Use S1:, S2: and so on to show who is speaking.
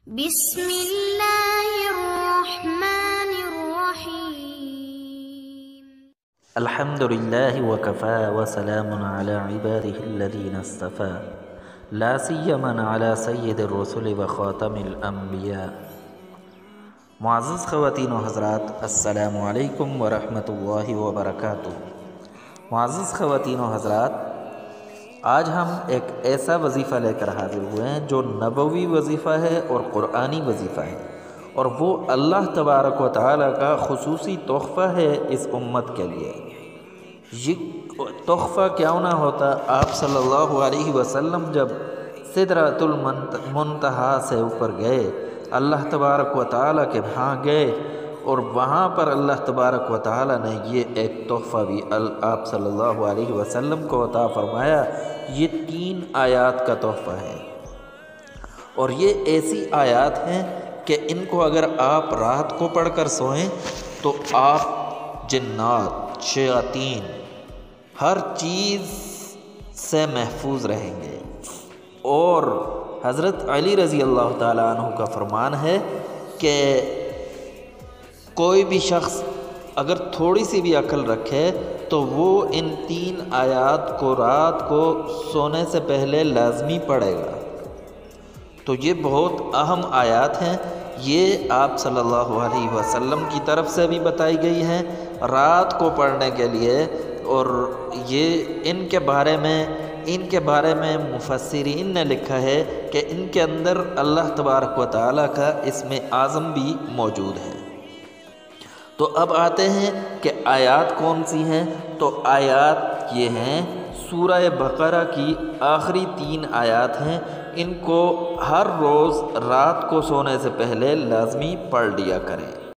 S1: بسم اللہ الرحمن الرحیم
S2: الحمدللہ وکفا وسلام علی عباده الذین اصطفى لا سیما علی سید الرسل وخاتم الانبیاء۔ معزز خواتین و حضرات، السلام علیکم ورحمۃ اللہ وبرکاتہ۔ معزز خواتین و حضرات، آج ہم ایک ایسا وظیفہ لے کر حاضر ہوئے ہیں جو نبوی وظیفہ ہے اور قرآنی وظیفہ ہے، اور وہ اللہ تبارک و تعالیٰ کا خصوصی تحفہ ہے اس امت کے لیے۔ یہ تحفہ کیوں نہ ہوتا، آپ صلی اللہ علیہ وسلم جب سدرۃ المنتہا سے اوپر گئے، اللہ تبارک و تعالیٰ کے وہاں گئے، اور وہاں پر اللہ تبارک و تعالیٰ نے یہ ایک تحفہ بھی آپ صلی اللہ علیہ وسلم کو عطا فرمایا۔ یہ 3 آیات کا تحفہ ہے، اور یہ ایسی آیات ہیں کہ ان کو اگر آپ رات کو پڑھ کر سوئیں تو آپ جنات، شیاطین، ہر چیز سے محفوظ رہیں گے۔ اور حضرت علی رضی اللہ تعالیٰ عنہ کا فرمان ہے کہ کوئی بھی شخص اگر تھوڑی سی بھی عقل رکھے تو وہ ان 3 آیات کو رات کو سونے سے پہلے لازمی پڑھے گا۔ تو یہ بہت اہم آیات ہیں، یہ آپ صلی اللہ علیہ وسلم کی طرف سے بھی بتائی گئی ہیں رات کو پڑھنے کے لیے، اور یہ ان کے بارے میں مفسرین نے لکھا ہے کہ ان کے اندر اللہ تبارک و تعالیٰ کا اسم اعظم بھی موجود ہے۔ تو اب آتے ہیں کہ آیات کون سی ہیں۔ تو آیات یہ ہیں، سورہ بقرہ کی آخری 3 آیات ہیں، ان کو ہر روز رات کو سونے سے پہلے لازمی پڑھ لیا کریں۔